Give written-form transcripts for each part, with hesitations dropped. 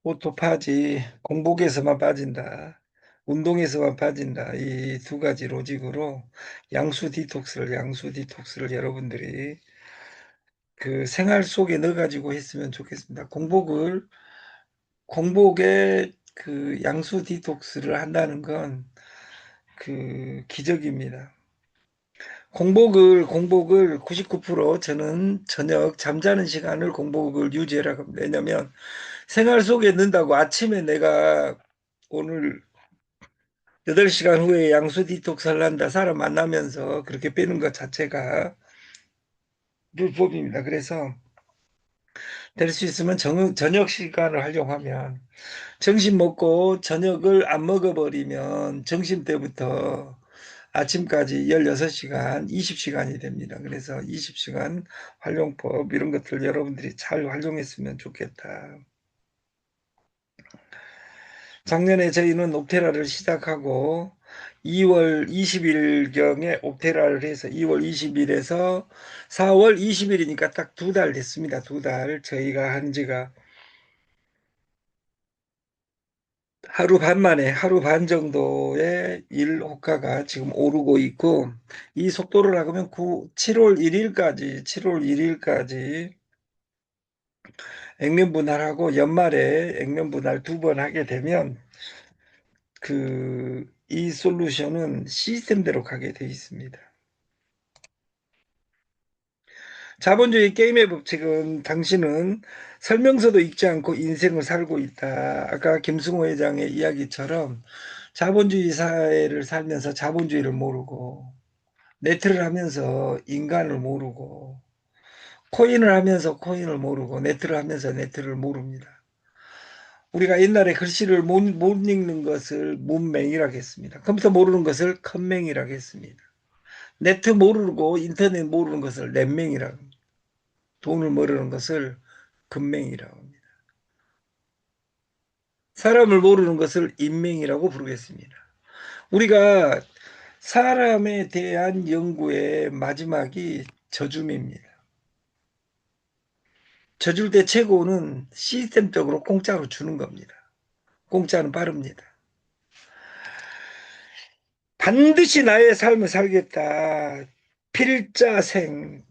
오토파지, 공복에서만 빠진다. 운동에서만 빠진다. 이 두 가지 로직으로 양수 디톡스를 여러분들이 그 생활 속에 넣어가지고 했으면 좋겠습니다. 공복에 그 양수 디톡스를 한다는 건 그 기적입니다. 공복을 99% 저는 저녁 잠자는 시간을 공복을 유지하라고 합니다. 왜냐면 생활 속에 넣는다고 아침에 내가 오늘 8시간 후에 양수 디톡스 할란다 사람 만나면서 그렇게 빼는 것 자체가 불법입니다. 그래서 될 수 있으면 저녁 시간을 활용하면 점심 먹고 저녁을 안 먹어버리면 점심 때부터 아침까지 16시간, 20시간이 됩니다. 그래서 20시간 활용법 이런 것들 여러분들이 잘 활용했으면 좋겠다. 작년에 저희는 옵테라를 시작하고 2월 20일경에 옵테라를 해서 2월 20일에서 4월 20일이니까 딱 2달 됐습니다. 2달. 저희가 한 지가 하루 반 정도의 일 호가가 지금 오르고 있고 이 속도를 하면 7월 1일까지 액면 분할하고 연말에 액면 분할 2번 하게 되면 이 솔루션은 시스템대로 가게 돼 있습니다. 자본주의 게임의 법칙은 당신은 설명서도 읽지 않고 인생을 살고 있다. 아까 김승호 회장의 이야기처럼 자본주의 사회를 살면서 자본주의를 모르고 네트를 하면서 인간을 모르고 코인을 하면서 코인을 모르고 네트를 하면서 네트를 모릅니다. 우리가 옛날에 글씨를 못 읽는 것을 문맹이라고 했습니다. 컴퓨터 모르는 것을 컴맹이라고 했습니다. 네트 모르고 인터넷 모르는 것을 넷맹이라고 합니다. 돈을 모르는 것을 금맹이라고 합니다. 사람을 모르는 것을 인맹이라고 부르겠습니다. 우리가 사람에 대한 연구의 마지막이 저줌입니다. 저줄 때 최고는 시스템적으로 공짜로 주는 겁니다. 공짜는 빠릅니다. 반드시 나의 삶을 살겠다. 필자생.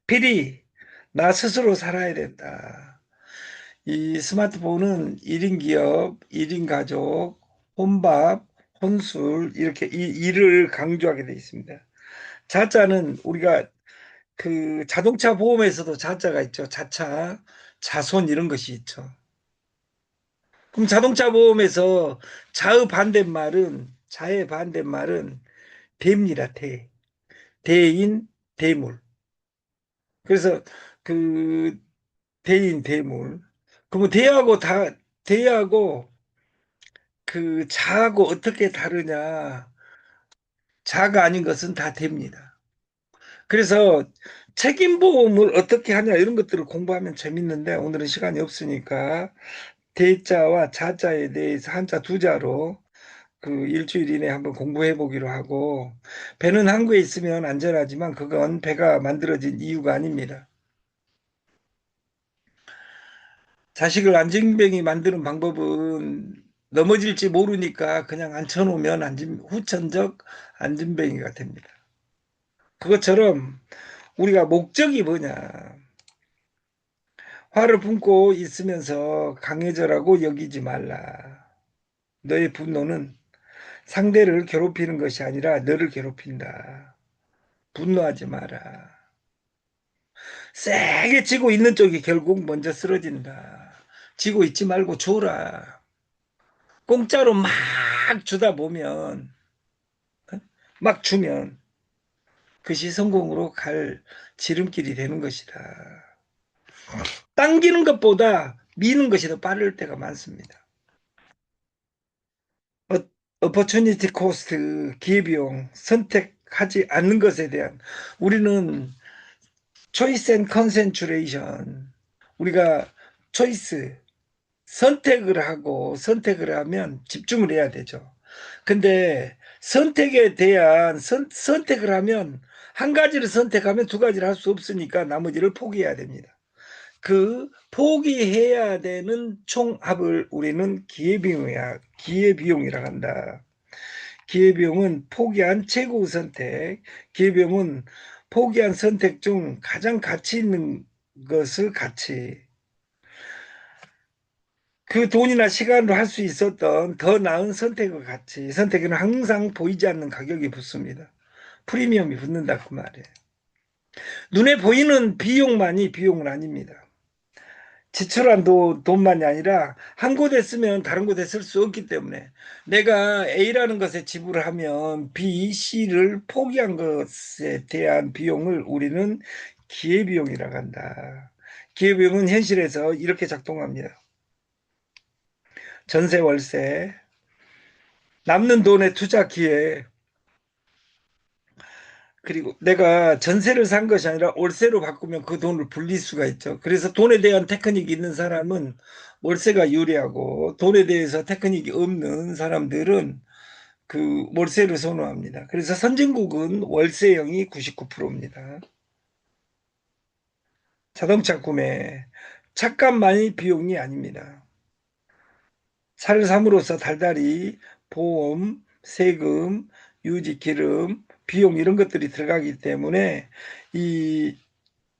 필히 나 스스로 살아야 된다. 이 스마트폰은 1인 기업, 1인 가족, 혼밥, 혼술 이렇게 이 일을 강조하게 되어 있습니다. 자자는 우리가 그 자동차 보험에서도 자자가 있죠. 자차, 자손 이런 것이 있죠. 그럼 자동차 보험에서 자의 반대말은 대입니다. 대인, 대물. 그래서 그 대인, 대물. 그러면 대하고 그 자하고 어떻게 다르냐. 자가 아닌 것은 다 됩니다. 그래서 책임보험을 어떻게 하냐 이런 것들을 공부하면 재밌는데 오늘은 시간이 없으니까 대자와 자자에 대해서 한자 두자로 그 일주일 이내에 한번 공부해 보기로 하고 배는 항구에 있으면 안전하지만 그건 배가 만들어진 이유가 아닙니다. 자식을 안진뱅이 만드는 방법은 넘어질지 모르니까 그냥 앉혀놓으면 후천적 안진뱅이가 됩니다. 그것처럼 우리가 목적이 뭐냐. 화를 품고 있으면서 강해져라고 여기지 말라. 너의 분노는 상대를 괴롭히는 것이 아니라 너를 괴롭힌다. 분노하지 마라. 세게 쥐고 있는 쪽이 결국 먼저 쓰러진다. 쥐고 있지 말고 줘라. 공짜로 막 주다 보면 막 주면 그것이 성공으로 갈 지름길이 되는 것이다. 당기는 것보다 미는 것이 더 빠를 때가 많습니다. 어퍼추니티 코스트, 기회비용, 선택하지 않는 것에 대한 우리는 초이스 앤 컨센트레이션 우리가 초이스 선택을 하면 집중을 해야 되죠. 근데 선택에 대한 선택을 하면 한 가지를 선택하면 두 가지를 할 수 없으니까 나머지를 포기해야 됩니다. 그 포기해야 되는 총합을 우리는 기회비용이라고 한다. 기회비용은 포기한 최고 선택, 기회비용은 포기한 선택 중 가장 가치 있는 것을 그 돈이나 시간으로 할 수 있었던 더 나은 선택의 가치, 선택에는 항상 보이지 않는 가격이 붙습니다. 프리미엄이 붙는다 그 말이에요. 눈에 보이는 비용만이 비용은 아닙니다. 지출한 돈만이 아니라 한 곳에 쓰면 다른 곳에 쓸 수 없기 때문에 내가 A라는 것에 지불을 하면 B, C를 포기한 것에 대한 비용을 우리는 기회비용이라고 한다. 기회비용은 현실에서 이렇게 작동합니다. 전세, 월세, 남는 돈의 투자 기회, 그리고 내가 전세를 산 것이 아니라 월세로 바꾸면 그 돈을 불릴 수가 있죠. 그래서 돈에 대한 테크닉이 있는 사람은 월세가 유리하고 돈에 대해서 테크닉이 없는 사람들은 그 월세를 선호합니다. 그래서 선진국은 월세형이 99%입니다. 자동차 구매, 차값만이 비용이 아닙니다. 차를 삼으로써 달달이 보험, 세금, 유지, 기름, 비용 이런 것들이 들어가기 때문에 이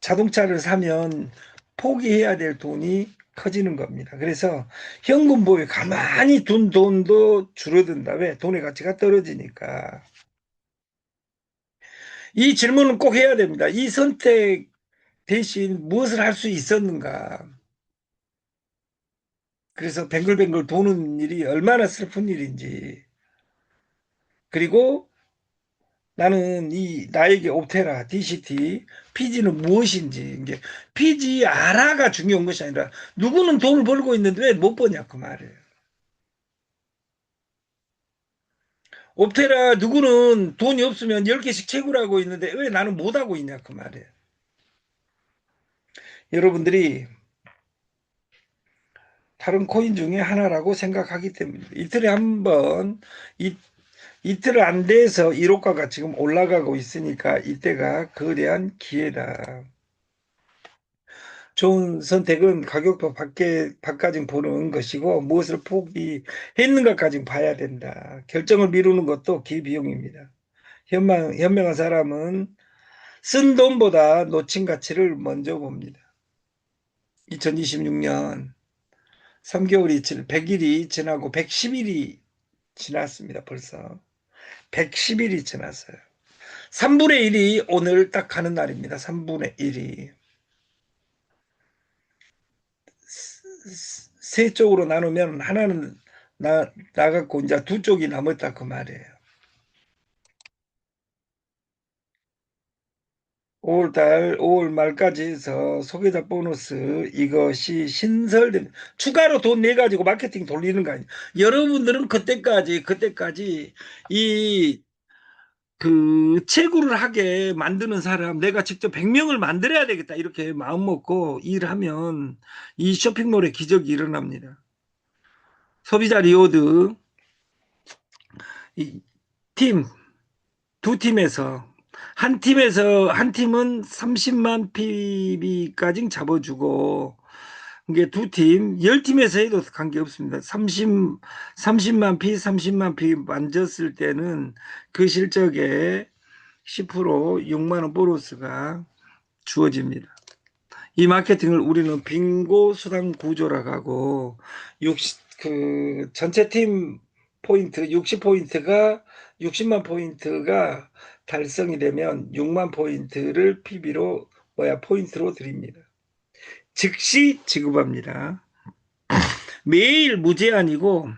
자동차를 사면 포기해야 될 돈이 커지는 겁니다. 그래서 현금 보유 가만히 둔 돈도 줄어든다. 왜? 돈의 가치가 떨어지니까. 이 질문은 꼭 해야 됩니다. 이 선택 대신 무엇을 할 수 있었는가? 그래서 뱅글뱅글 도는 일이 얼마나 슬픈 일인지. 그리고 나는 나에게 옵테라, DCT, 피지는 무엇인지, 이게 피지 알아가 중요한 것이 아니라 누구는 돈을 벌고 있는데 왜 못 버냐 그 말이에요. 옵테라 누구는 돈이 없으면 10개씩 채굴 하고 있는데 왜 나는 못 하고 있냐 그 말이에요. 여러분들이 다른 코인 중에 하나라고 생각하기 때문에 이틀에 한 번, 이틀 안 돼서 1호가가 지금 올라가고 있으니까 이때가 거대한 기회다. 좋은 선택은 가격도 밖까지 보는 것이고 무엇을 포기했는가까지 봐야 된다. 결정을 미루는 것도 기비용입니다. 현명한 사람은 쓴 돈보다 놓친 가치를 먼저 봅니다. 2026년 3개월이 100일이 지나고 110일이 지났습니다. 벌써 110일이 지났어요. 3분의 1이 오늘 딱 가는 날입니다. 3분의 1이 세 쪽으로 나누면 하나는 나갔고 이제 두 쪽이 남았다 그 말이에요. 5월 말까지 해서 소비자 보너스 이것이 신설된 추가로 돈 내 가지고 마케팅 돌리는 거 아니에요. 여러분들은 그때까지 이 채굴을 하게 만드는 사람 내가 직접 100명을 만들어야 되겠다 이렇게 마음 먹고 일하면 이 쇼핑몰에 기적이 일어납니다. 소비자 리워드 팀, 두 팀에서 한 팀은 30만 PB까지 잡아주고 이게 두 팀, 10팀에서 해도 관계없습니다. 30만 P, 30만 P 만졌을 때는 그 실적에 10% 6만 원 보너스가 주어집니다. 이 마케팅을 우리는 빙고 수당 구조라고 하고 전체 팀 포인트 60포인트가 60만 포인트가 달성이 되면 6만 포인트를 PB로 포인트로 드립니다. 즉시 지급합니다. 매일 무제한이고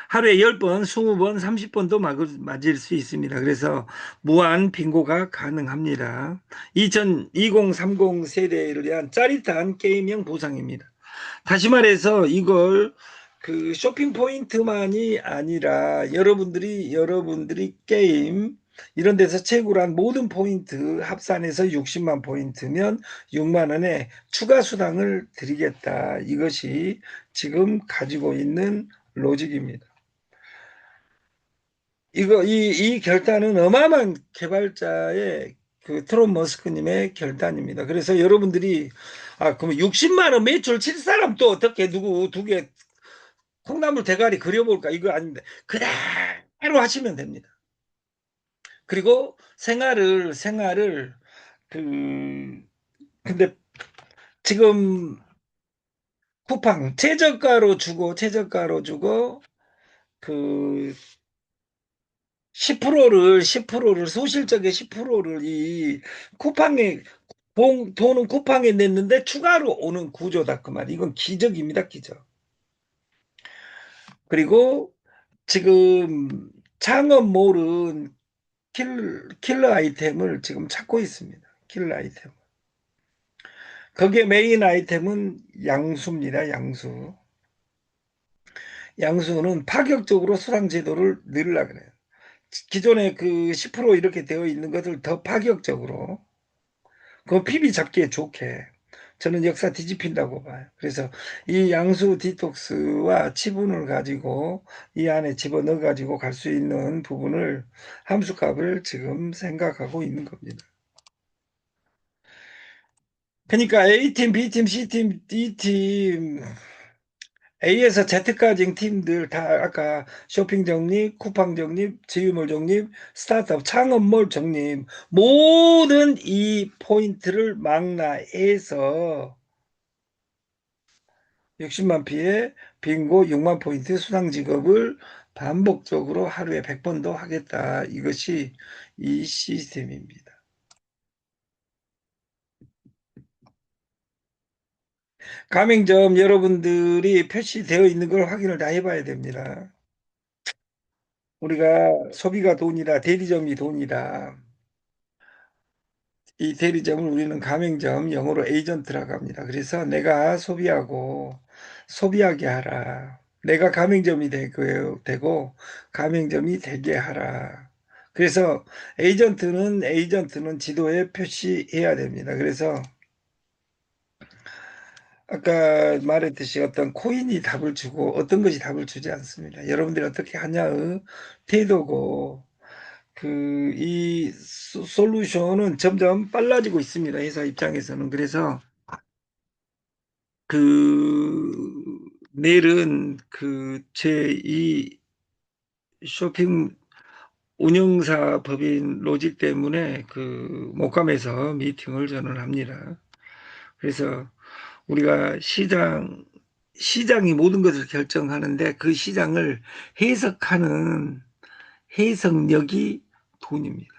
하루에 10번, 20번, 30번도 맞을 수 있습니다. 그래서 무한 빙고가 가능합니다. 2030 세대를 위한 짜릿한 게임형 보상입니다. 다시 말해서 이걸 그 쇼핑 포인트만이 아니라 여러분들이 게임 이런 데서 채굴한 모든 포인트 합산해서 60만 포인트면 6만 원의 추가 수당을 드리겠다. 이것이 지금 가지고 있는 로직입니다. 이 결단은 어마어마한 개발자의 그 트론 머스크님의 결단입니다. 그래서 여러분들이 그럼 60만 원 매출 칠 사람 또 어떻게 누구 두 개 콩나물 대가리 그려볼까 이거 아닙니다. 그대로 하시면 됩니다. 그리고 생활을 그 근데 지금 쿠팡 최저가로 주고 그 10%를 소실적의 10%를 이 쿠팡에 돈은 쿠팡에 냈는데 추가로 오는 구조다 그 말. 이건 기적입니다, 기적. 그리고 지금 창업몰은 킬러 아이템을 지금 찾고 있습니다. 킬러 아이템. 거기에 메인 아이템은 양수입니다. 양수. 양수는 파격적으로 수당 제도를 늘리려고 그래요. 기존에 그 10% 이렇게 되어 있는 것을 더 파격적으로 그 PB 잡기에 좋게 저는 역사 뒤집힌다고 봐요. 그래서 이 양수 디톡스와 치분을 가지고 이 안에 집어넣어 가지고 갈 수 있는 부분을 함수값을 지금 생각하고 있는 겁니다. 그러니까 A팀, B팀, C팀, D팀, A에서 Z까지 팀들 다 아까 쇼핑 적립, 쿠팡 적립, 지유몰 적립, 스타트업, 창업몰 적립 모든 이 포인트를 망라해서 60만 피해 빙고 6만 포인트 수당 지급을 반복적으로 하루에 100번도 하겠다. 이것이 이 시스템입니다. 가맹점 여러분들이 표시되어 있는 걸 확인을 다 해봐야 됩니다. 우리가 소비가 돈이다, 대리점이 돈이다. 이 대리점을 우리는 가맹점, 영어로 에이전트라고 합니다. 그래서 내가 소비하게 하라. 내가 가맹점이 되고 가맹점이 되게 하라. 그래서 에이전트는 지도에 표시해야 됩니다. 그래서 아까 말했듯이 어떤 코인이 답을 주고 어떤 것이 답을 주지 않습니다. 여러분들이 어떻게 하냐의 태도고 이 솔루션은 점점 빨라지고 있습니다. 회사 입장에서는. 그래서 내일은 제2 쇼핑 운영사 법인 로직 때문에 목감에서 미팅을 저는 합니다. 그래서 우리가 시장이 모든 것을 결정하는데 그 시장을 해석하는 해석력이 돈입니다.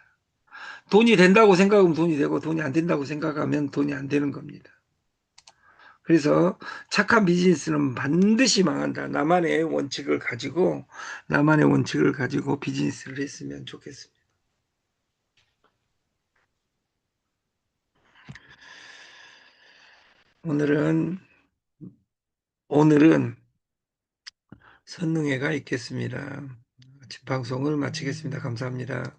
돈이 된다고 생각하면 돈이 되고 돈이 안 된다고 생각하면 돈이 안 되는 겁니다. 그래서 착한 비즈니스는 반드시 망한다. 나만의 원칙을 가지고 비즈니스를 했으면 좋겠습니다. 오늘은 오늘은 선능회가 있겠습니다. 방송을 마치겠습니다. 감사합니다.